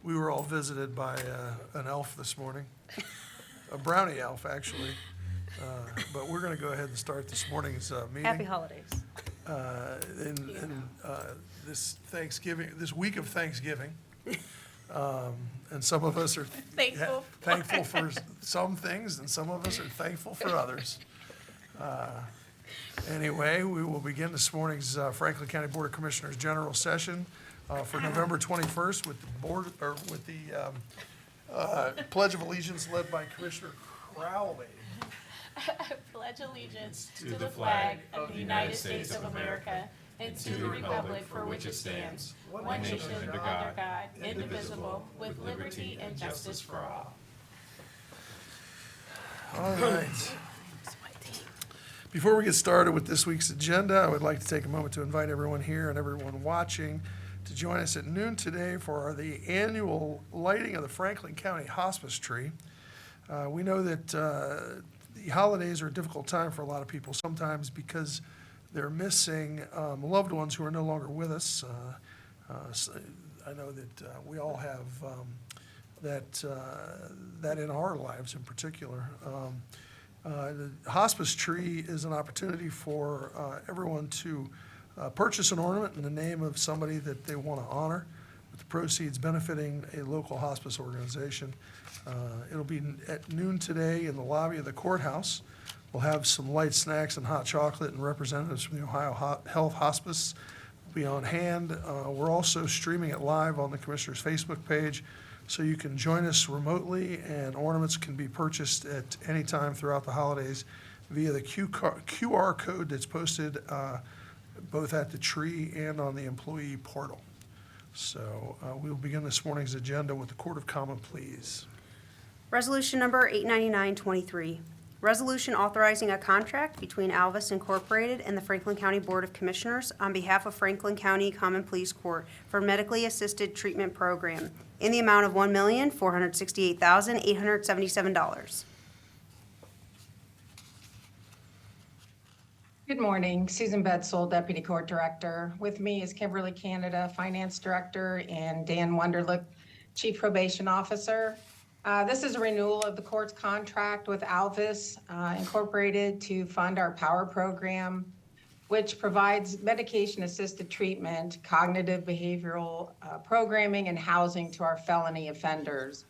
We were all visited by an elf this morning, a brownie elf, actually. But we're going to go ahead and start this morning's meeting. Happy holidays. In this Thanksgiving, this week of Thanksgiving. And some of us are thankful for some things, and some of us are thankful for others. Anyway, we will begin this morning's Franklin County Board of Commissioners General Session for November 21st with the Pledge of Allegiance led by Commissioner Crowley. Pledge allegiance to the flag of the United States of America and to the republic for which it stands, one nation under God, indivisible, with liberty and justice for all. All right. Before we get started with this week's agenda, I would like to take a moment to invite everyone here and everyone watching to join us at noon today for the annual lighting of the Franklin County Hospice Tree. We know that the holidays are a difficult time for a lot of people, sometimes because they're missing loved ones who are no longer with us. So I know that we all have that in our lives in particular. The hospice tree is an opportunity for everyone to purchase an ornament in the name of somebody that they want to honor, with the proceeds benefiting a local hospice organization. It'll be at noon today in the lobby of the courthouse. We'll have some light snacks and hot chocolate, and representatives from the Ohio Health Hospice will be on hand. We're also streaming it live on the Commissioner's Facebook page, so you can join us remotely, and ornaments can be purchased at any time throughout the holidays via the QR code that's posted both at the tree and on the employee portal. So we'll begin this morning's agenda with the Court of Common Pleas. Resolution number 899-23. Resolution authorizing a contract between Alvis Incorporated and the Franklin County Board of Commissioners on behalf of Franklin County Common Pleas Court for medically assisted treatment program in the amount of $1,468,877. Good morning, Susan Bedsole, Deputy Court Director. With me is Kimberly Canada, Finance Director, and Dan Wunderlich, Chief Probation Officer. This is a renewal of the court's contract with Alvis Incorporated to fund our POWER program, which provides medication-assisted treatment, cognitive behavioral programming, and housing to our felony offenders.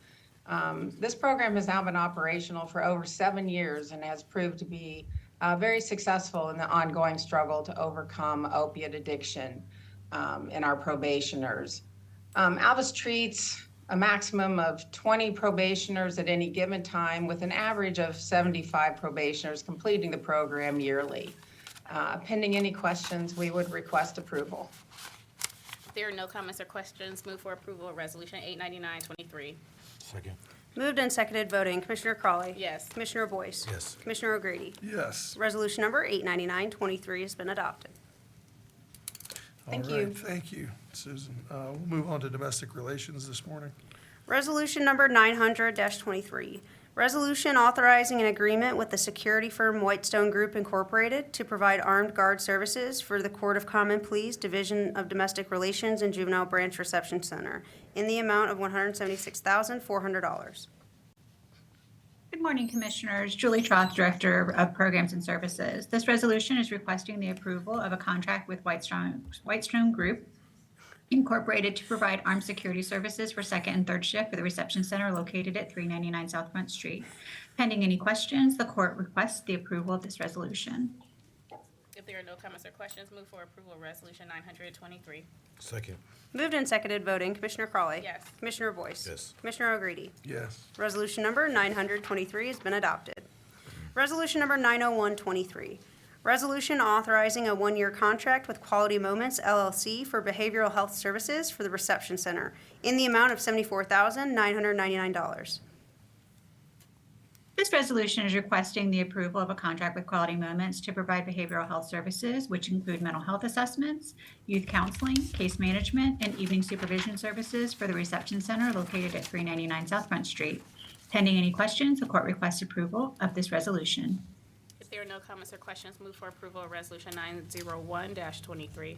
This program has now been operational for over 7 years and has proved to be very successful in the ongoing struggle to overcome opiate addiction in our probationers. Alvis treats a maximum of 20 probationers at any given time, with an average of 75 probationers completing the program yearly. Pending any questions, we would request approval. If there are no comments or questions, move for approval of Resolution 899-23. Second. Moved and seconded voting. Commissioner Crawley. Yes. Commissioner Boyce. Yes. Commissioner O'Grady. Yes. Resolution number 899-23 has been adopted. Thank All right. you. Thank you, Susan. We'll move on to domestic relations this morning. Resolution number 900-23. Resolution authorizing an agreement with the security firm Whitestone Group Incorporated to provide armed guard services for the Court of Common Pleas, Division of Domestic Relations and Juvenile Branch Reception Center in the amount of $176,400. Good morning, Commissioners. Julie Troth, Director of Programs and Services. This resolution is requesting the approval of a contract with Whitestone Group Incorporated to provide armed security services for second and third shift for the reception center located at 399 South Front Street. Pending any questions, the court requests the approval of this resolution. If there are no comments or questions, move for approval of Resolution 923. Second. Moved and seconded voting. Commissioner Crawley. Yes. Commissioner Boyce. Yes. Commissioner O'Grady. Yes. Resolution number 923 has been adopted. Resolution number 901-23. Resolution authorizing a one-year contract with Quality Moments LLC for behavioral health services for the reception center in the amount of $74,999. This resolution is requesting the approval of a contract with Quality Moments to provide behavioral health services, which include mental health assessments, youth counseling, case management, and evening supervision services for the reception center located at 399 South Front Street. Pending any questions, the court requests approval of this resolution. If there are no comments or questions, move for approval of Resolution 901-23.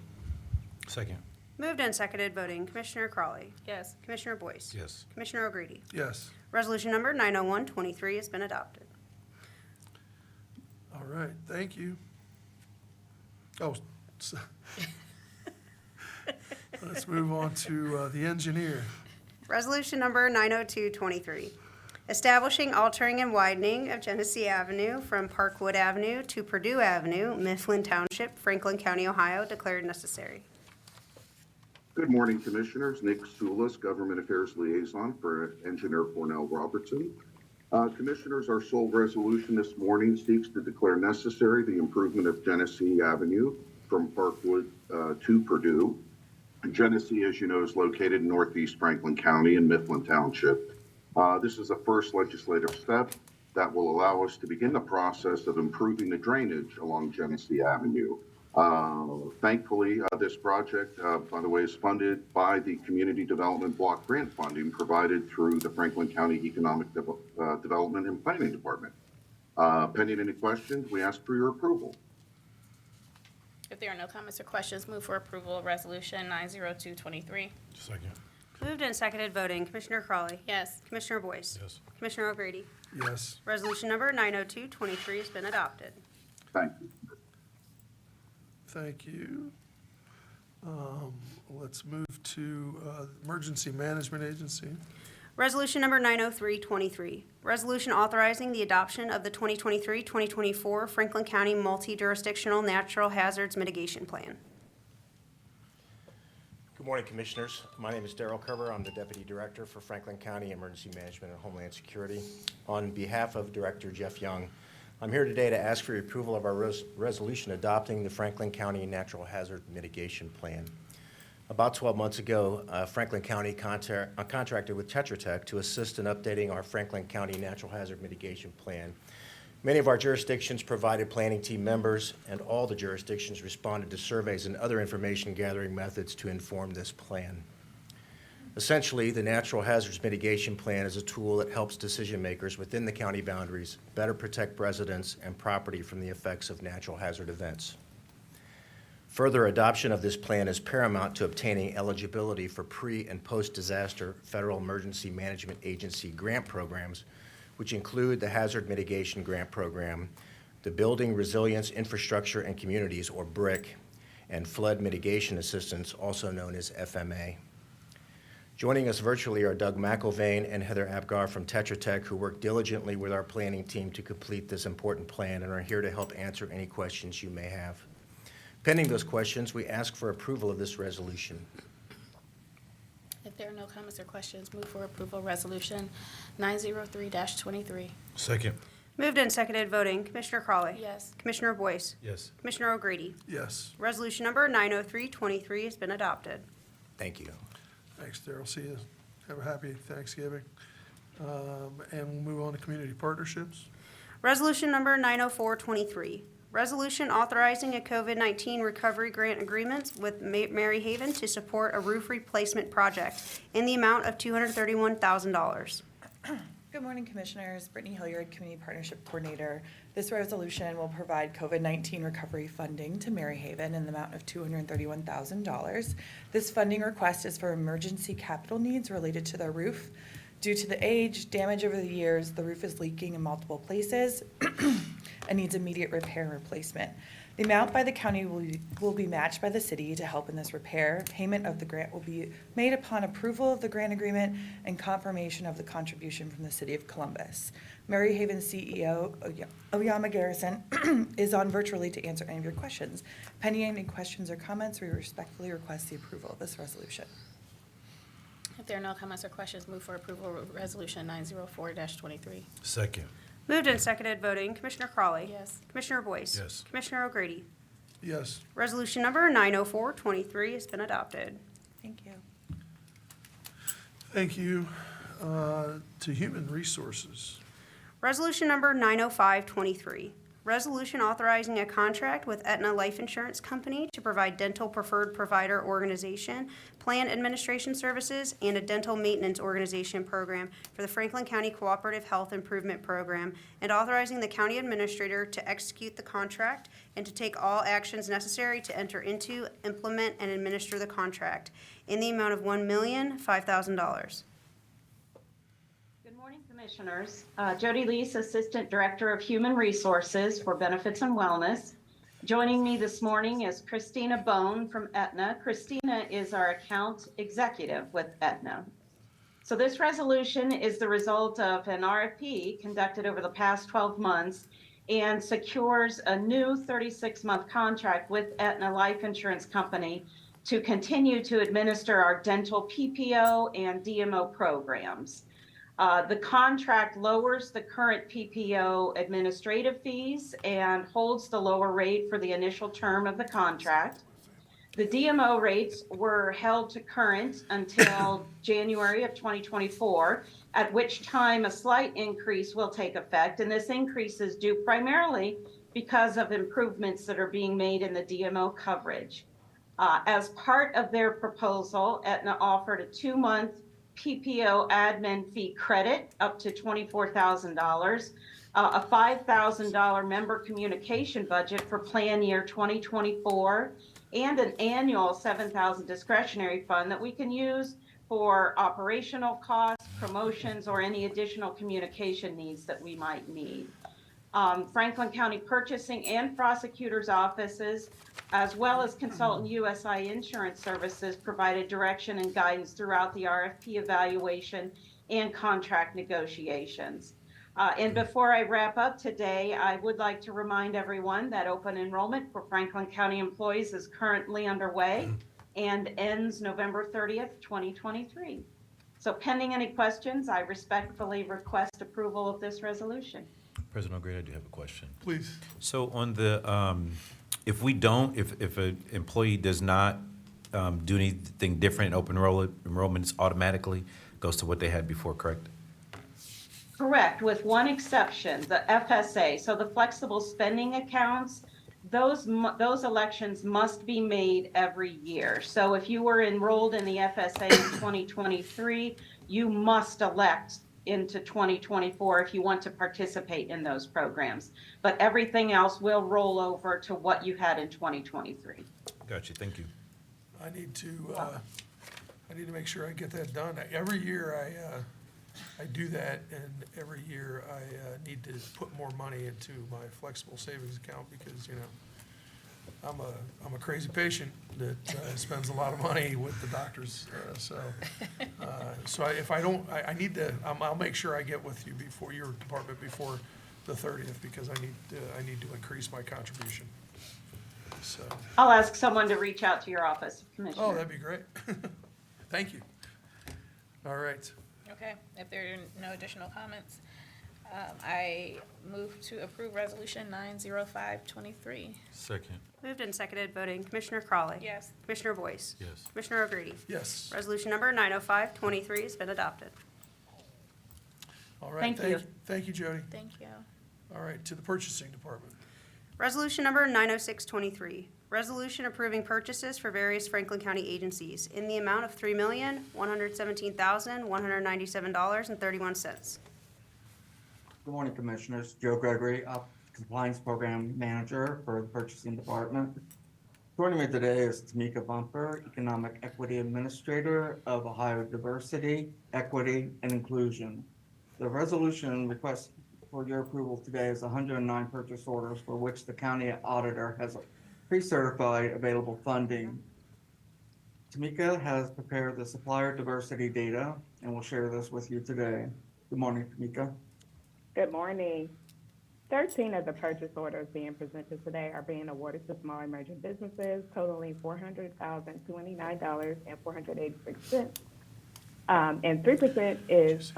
Second. Moved and seconded, voting. Commissioner Crawley. Yes. Commissioner Boyce. Yes. Commissioner O'Grady. Yes. Resolution number 90123 has been adopted. All right, thank you. Oh, let's move on to the engineer. Resolution number 90223, establishing, altering, and widening of Genesee Avenue from Parkwood Avenue to Purdue Avenue, Mifflin Township, Franklin County, Ohio, declared necessary. Good morning, Commissioners. Nick Soulis, Government Affairs Liaison for Engineer Cornell Robertson. Commissioners, our sole resolution this morning seeks to declare necessary the improvement of Genesee Avenue from Parkwood to Purdue. Genesee, as you know, is located in northeast Franklin County in Mifflin Township. This is the first legislative step that will allow us to begin the process of improving the drainage along Genesee Avenue. Thankfully, this project, by the way, is funded by the Community Development Block Grant funding provided through the Franklin County Economic Development and Planning Department. Pending any questions, we ask for your approval. If there are no comments or questions, move for approval of Resolution 90223. Second. Moved and seconded, voting. Commissioner Crawley. Yes. Commissioner Boyce. Yes. Commissioner O'Grady. Yes. Resolution number 90223 has been adopted. Thank you. Thank you. Let's move to Emergency Management Agency. Resolution number 90323, resolution authorizing the adoption of the 2023-2024 Franklin County Multi-Jurisdictional Natural Hazards Mitigation Plan. Good morning, Commissioners. My name is Darrell Kerber. I'm the Deputy Director for Franklin County Emergency Management and Homeland Security. On behalf of Director Jeff Young, I'm here today to ask for your approval of our resolution adopting the Franklin County Natural Hazard Mitigation Plan. About 12 months ago, Franklin County contracted with Tetra Tech to assist in updating our Franklin County Natural Hazard Mitigation Plan. Many of our jurisdictions provided planning team members, and all the jurisdictions responded to surveys and other information gathering methods to inform this plan. Essentially, the Natural Hazards Mitigation Plan is a tool that helps decision makers within the county boundaries better protect residents and property from the effects of natural hazard events. Further adoption of this plan is paramount to obtaining eligibility for pre- and post-disaster Federal Emergency Management Agency grant programs, which include the Hazard Mitigation Grant Program, the Building Resilience Infrastructure and Communities, or BRIC, and Flood Mitigation Assistance, also known as FMA. Joining us virtually are Doug McIlvain and Heather Apgar from Tetra Tech, who work diligently with our planning team to complete this important plan and are here to help answer any questions you may have. Pending those questions, we ask for approval of this resolution. If there are no comments or questions, move for approval of Resolution 903-23. Second. Moved and seconded, voting. Commissioner Crawley. Yes. Commissioner Boyce. Yes. Commissioner O'Grady. Yes. Resolution number 90323 has been adopted. Thank you. Thanks, Darrell. See you. Have a happy Thanksgiving. And we'll move on to community partnerships. Resolution number 90423, resolution authorizing a COVID-19 recovery grant agreement with Mary Haven to support a roof replacement project in the amount of $231,000. Good morning, Commissioners. Brittany Hilliard, Community Partnership Coordinator. This resolution will provide COVID-19 recovery funding to Mary Haven in the amount of $231,000. This funding request is for emergency capital needs related to their roof. Due to the age, damage over the years, the roof is leaking in multiple places and needs immediate repair and replacement. The amount by the county will be matched by the city to help in this repair. Payment of the grant will be made upon approval of the grant agreement and confirmation of the contribution from the city of Columbus. Mary Haven CEO Oyama Garrison is on virtually to answer any of your questions. Pending any questions or comments, we respectfully request the approval of this resolution. If there are no comments or questions, move for approval of Resolution 904-23. Second. Moved and seconded, voting. Commissioner Crawley. Yes. Commissioner Boyce. Yes. Commissioner O'Grady. Yes. Resolution number 90423 has been adopted. Thank you. Thank you. To Human Resources. Resolution number 90523, Resolution authorizing a contract with Aetna Life Insurance Company to provide dental preferred provider organization, plan administration services, and a dental maintenance organization program for the Franklin County Cooperative Health Improvement Program, and authorizing the county administrator to execute the contract and to take all actions necessary to enter into, implement, and administer the contract in the amount of $1,005,000. Good morning, Commissioners. Jody Lees, Assistant Director of Human Resources for Benefits and Wellness. Joining me this morning is Christina Bone from Aetna. Christina is our account executive with Aetna. So this resolution is the result of an RFP conducted over the past 12 months and secures a new 36-month contract with Aetna Life Insurance Company to continue to administer our dental PPO and DMO programs. The contract lowers the current PPO administrative fees and holds the lower rate for the initial term of the contract. The DMO rates were held to current until January of 2024, at which time a slight increase will take effect. And this increase is due primarily because of improvements that are being made in the DMO coverage. As part of their proposal, Aetna offered a 2-month PPO admin fee credit up to $24,000, a $5,000 member communication budget for plan year 2024, and an annual $7,000 discretionary fund that we can use for operational costs, promotions, or any additional communication needs that we might need. Franklin County Purchasing and Prosecutor's Offices, as well as Consultant USI Insurance Services, provided direction and guidance throughout the RFP evaluation and contract negotiations. And before I wrap up today, I would like to remind everyone that open enrollment for Franklin County employees is currently underway and ends November 30th, 2023. So pending any questions, I respectfully request approval of this resolution. President O'Grady, I do have a question. Please. So on the, if an employee does not do anything different in open enrollment, it's automatically goes to what they had before, correct? Correct, with one exception, the FSA. So the flexible spending accounts, those elections must be made every year. So if you were enrolled in the FSA in 2023, you must elect into 2024 if you want to participate in those programs. But everything else will roll over to what you had in 2023. Got you, thank you. I need to make sure I get that done. Every year I do that, and every year I need to put more money into my flexible savings account because, you know, I'm a crazy patient that spends a lot of money with the doctors. If I don't, I need to, I'll make sure I get with you before your department before the 30th because I need to increase my contribution. So. I'll ask someone to reach out to your office, Commissioner. Oh, that'd be great. Thank you. All right. Okay, if there are no additional comments, I move to approve Resolution 90523. Second. Moved and seconded, voting Commissioner Crawley. Yes. Commissioner Boyce. Yes. Commissioner O'Grady. Yes. Resolution number 90523 has been adopted. All right. Thank you. Thank you, Jody. Thank you. All right, to the purchasing department. Resolution number 90623, resolution approving purchases for various Franklin County agencies in the amount of $3,117,197.31. Good morning, Commissioners. Joe Gregory, Compliance Program Manager for the Purchasing Department. Joining me today is Tamika Bumper, Economic Equity Administrator of Ohio Diversity, Equity, and Inclusion. The resolution request for your approval today is 109 purchase orders for which the county auditor has pre-certified available funding. Tamika has prepared the supplier diversity data and will share this with you today. Good morning, Tamika. Good morning. 13 of the purchase orders being presented today are being awarded to small emerging businesses totaling $400,029.486. And 3% is,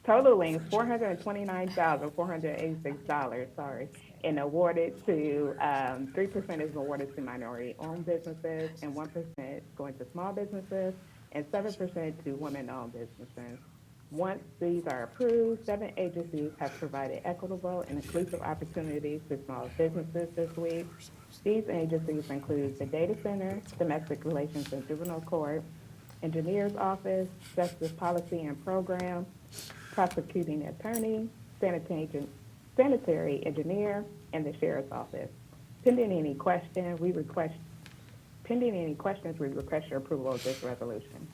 totaling $429,486, and awarded to, 3% is awarded to minority-owned businesses, and 1% going to small businesses, and 7% to women-owned businesses. Once these are approved, 7 agencies have provided equitable and inclusive opportunities to small businesses this week. These agencies include the Data Center, Domestic Relations and Juvenile Court, Engineer's Office, Justice Policy and Program, Prosecuting Attorney, Sanitary Engineer, and the Sheriff's Office. Pending any questions, we request your approval of this resolution.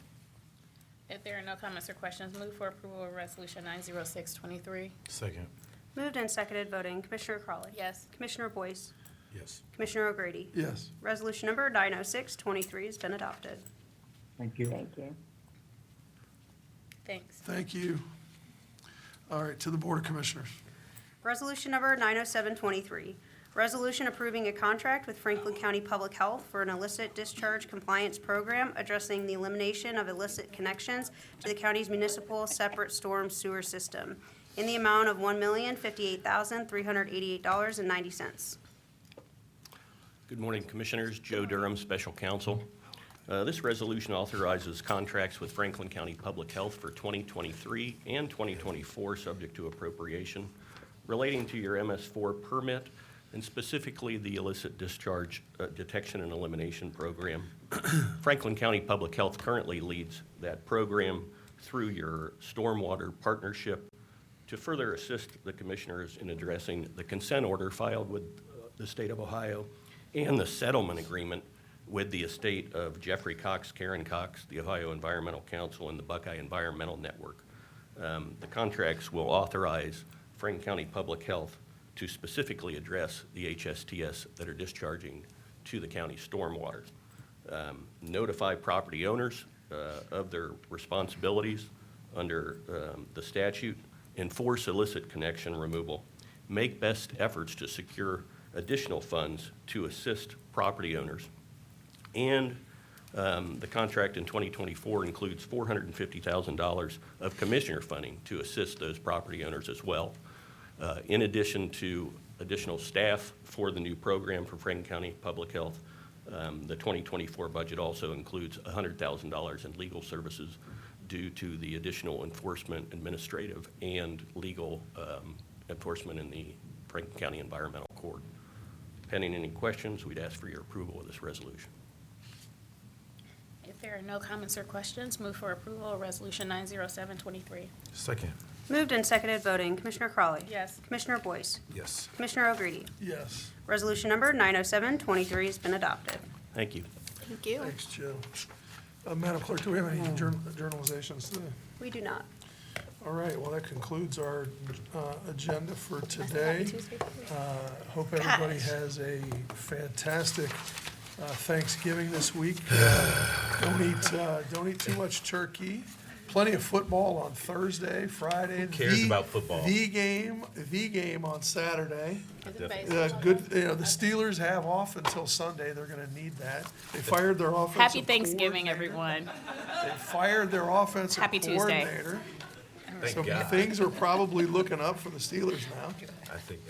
If there are no comments or questions, move for approval of Resolution 90623. Second. Moved and seconded voting. Commissioner Crawley. Yes. Commissioner Boyce. Yes. Commissioner O'Grady. Yes. Resolution number 90623 has been adopted. Thank you. Thank you. Thanks. Thank you. All right, to the Board of Commissioners. Resolution number 90723, resolution approving a contract with Franklin County Public Health for an illicit discharge compliance program addressing the elimination of illicit connections to the county's municipal separate storm sewer system in the amount of $1,058,388.90. Good morning, Commissioners. Joe Durham, Special Counsel. This resolution authorizes contracts with Franklin County Public Health for 2023 and 2024, subject to appropriation, relating to your MS4 permit, and specifically the illicit discharge detection and elimination program. Franklin County Public Health currently leads that program through your stormwater partnership to further assist the Commissioners in addressing the consent order filed with the state of Ohio and the settlement agreement with the estate of Jeffrey Cox, Karen Cox, the Ohio Environmental Council, and the Buckeye Environmental Network. The contracts will authorize Franklin County Public Health to specifically address the HSTS that are discharging to the county stormwater. Notify property owners of their responsibilities under the statute, enforce illicit connection removal, make best efforts to secure additional funds to assist property owners. And the contract in 2024 includes $450,000 of commissioner funding to assist those property owners as well. In addition to additional staff for the new program for Franklin County Public Health, the 2024 budget also includes $100,000 in legal services due to the additional enforcement, administrative, and legal enforcement in the Franklin County Environmental Court. Pending any questions, we'd ask for your approval of this resolution. If there are no comments or questions, move for approval of Resolution 90723. Second. Moved and seconded voting. Commissioner Crawley. Yes. Commissioner Boyce. Yes. Commissioner O'Grady. Yes. Resolution number 90723 has been adopted. Thank you. Thank you. Thanks, Joe. Madam Clerk, do we have any journalizations today? We do not. All right, well, that concludes our agenda for today. Hope everybody has a fantastic Thanksgiving this week. Don't eat too much turkey. Plenty of football on Thursday, Friday. Who cares about football? The game on Saturday. Is it The Steelers have off until Sunday. They're going to need that. They fired their offensive Happy Thanksgiving, coordinator. everyone. They fired their offensive Happy Tuesday. coordinator. Thank So God. things are probably looking up for the Steelers now. I think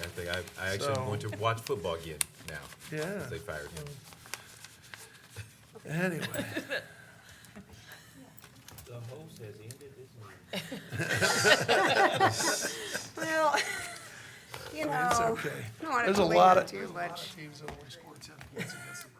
I actually am going to watch football again now. Yeah. Since they fired him. Anyway, The host has ended Well, it's okay. I don't want to There's a belabor lot of too much. teams that only score 10 points against the